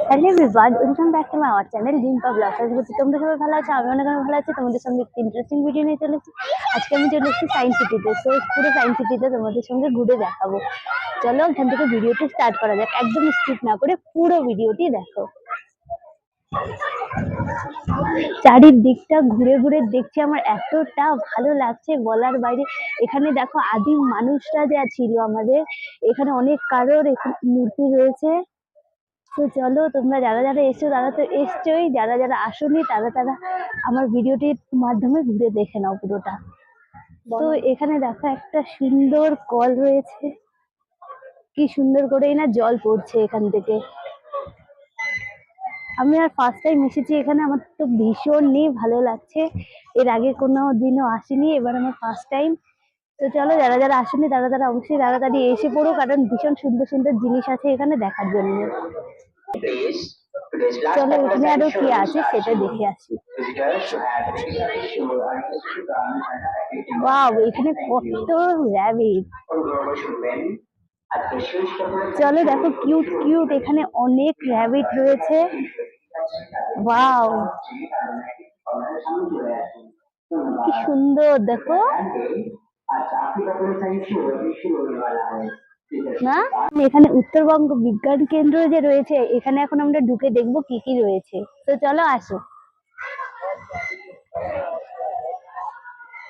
Hello everyone, welcome back to my our channel Dimpa blogs. আশা করছি তোমরা সবাই ভালো আছো, আমি অনেক ভালো আছি। তোমাদের সঙ্গে একটি ইন্টারেস্টিং ভিডিও নিয়ে চলেছি। আজকে আমি চলে এসেছি সায়েন্স সিটিতে। তো পুরো সায়েন্স সিটিতে তোমাদের সঙ্গে ঘুরে দেখাবো। চলো এখান থেকে ভিডিওটি স্টার্ট করা যাক, একদম স্কিপ না করে পুরো ভিডিওটি দেখো। চারিদিকটা ঘুরে ঘুরে দেখছি, আমার এতটা ভালো লাগছে বলার বাইরে। এখানে দেখো আদিম মানুষরা যা ছিল আমাদের, এখানে অনেক কারোর মূর্তি রয়েছে। তো চলো, তোমরা যারা যারা এসছো তারা তো এসছোই, যারা যারা আসোনি তারা তারা আমার ভিডিওটির মাধ্যমে ঘুরে দেখে নাও পুরোটা। তো এখানে দেখো একটা সুন্দর কল রয়েছে, কি সুন্দর করেই না জল পড়ছে এখান থেকে। আমি আর ফার্স্ট টাইম এসেছি এখানে, আমার তো ভীষণই ভালো লাগছে। এর আগে কোনো দিনও আসিনি, এবার আমার ফার্স্ট টাইম। তো চলো, যারা যারা আসেনি তারা তারা অবশ্যই তাড়াতাড়ি এসে পড়ো, কারণ ভীষণ সুন্দর সুন্দর জিনিস আছে এখানে দেখার জন্য। চলো এখানে আরো কি আছে সেটা দেখে আসি। ওয়াও, এখানে কত র‍্যাবিট। চলো দেখো, কিউট কিউট এখানে অনেক র‍্যাবিট রয়েছে। ওয়াও, কি সুন্দর দেখো না। এখানে উত্তরবঙ্গ বিজ্ঞান কেন্দ্র যে রয়েছে, এখানে এখন আমরা ঢুকে দেখবো কি কি রয়েছে। তো চলো আসো,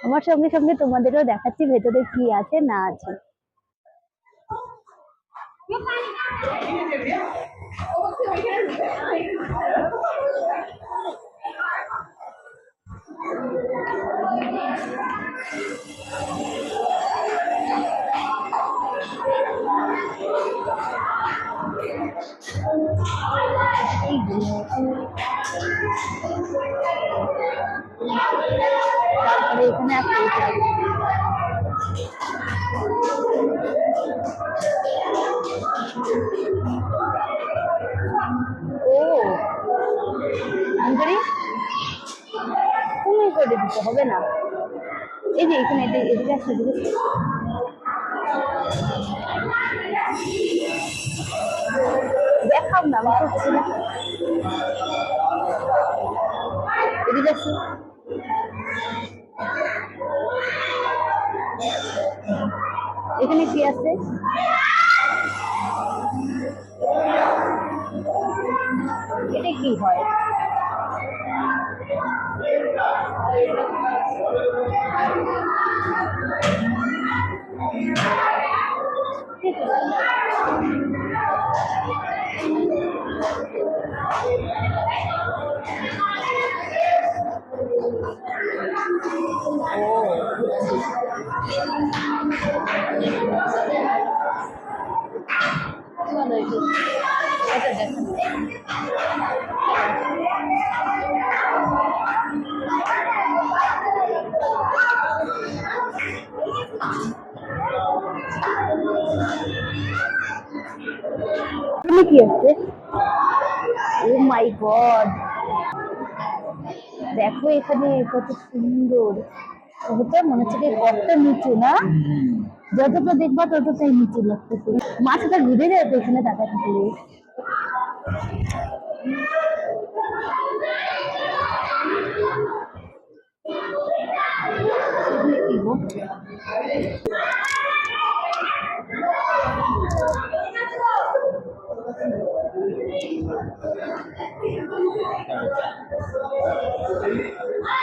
আমার সঙ্গে সঙ্গে তোমাদেরও দেখাচ্ছি ভেতরে কি আছে না আছে। তারপরে এখানে ও আন্তরি তুমি করে দিতে হবে না। এই যে এখানে এদিকে আসছে, দেখাও না, আমি করছি না। এদিকে আসছি, এখানে কি আছে? এটা কি হয়? কি আছে? ও মাই গড, দেখো এখানে কত সুন্দর। ওটা মনে হচ্ছে কি কত নিচু না, যতটা দেখবা ততটাই নিচু লাগতেছে। মাথাটা ঘুরে যায় তো এখানে টাকা থাকলে।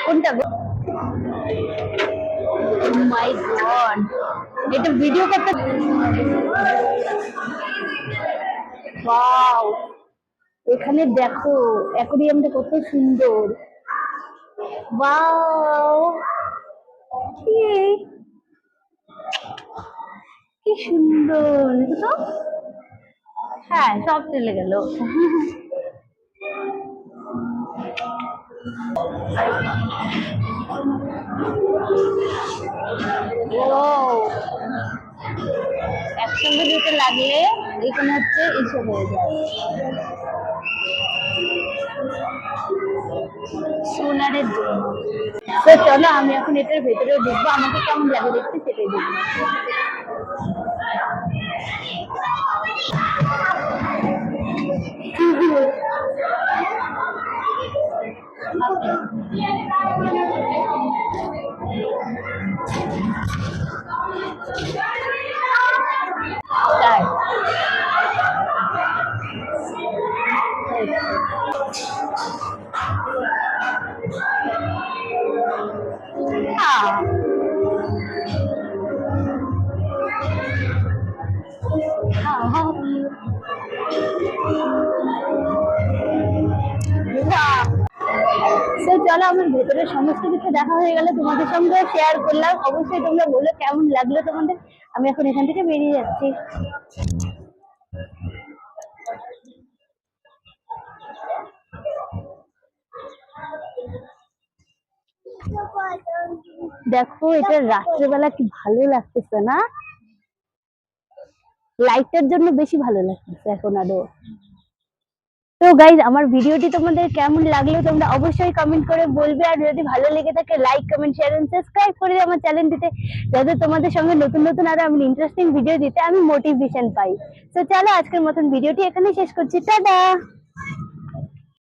কোনটা গো? মাই গড, এটা ভিডিও করতে। ওয়াও, এখানে দেখো অ্যাকোরিয়ামটা কত সুন্দর। ওয়াও, কি সুন্দর তো। হ্যাঁ, সব চলে গেল। ও, একসঙ্গে দুটো লাগলে এখানে হচ্ছে এসে হয়ে যায়। সোলারের জন্য। তো চলো আমি এখন এটার ভেতরে দেখবো আমাকে কেমন লাগে দেখতে, সেটাই দেখবো। তাই হ্যাঁ হ্যাঁ হ্যাঁ। তো চলো আমার ভেতরে সমস্ত কিছু দেখা হয়ে গেল, তোমাদের সঙ্গে শেয়ার করলাম। অবশ্যই তোমরা বলো কেমন লাগলো তোমাদের। আমি এখন এখান থেকে বেরিয়ে যাচ্ছি। দেখো এটা রাত্রেবেলা কি ভালো লাগতেছে না, লাইটের জন্য বেশি ভালো লাগতেছে এখন আরো। তো গাইজ আমার ভিডিওটি তোমাদের কেমন লাগলো তোমরা অবশ্যই কমেন্ট করে বলবে, আর যদি ভালো লেগে থাকে like comment share and subscribe করে আমার চ্যানেলটিতে, যাতে তোমাদের সঙ্গে নতুন নতুন আরো আমি ইন্টারেস্টিং ভিডিও দিতে আমি মোটিভেশন পাই। তো চলো আজকের মতন ভিডিওটি এখানেই শেষ করছি, টাটা।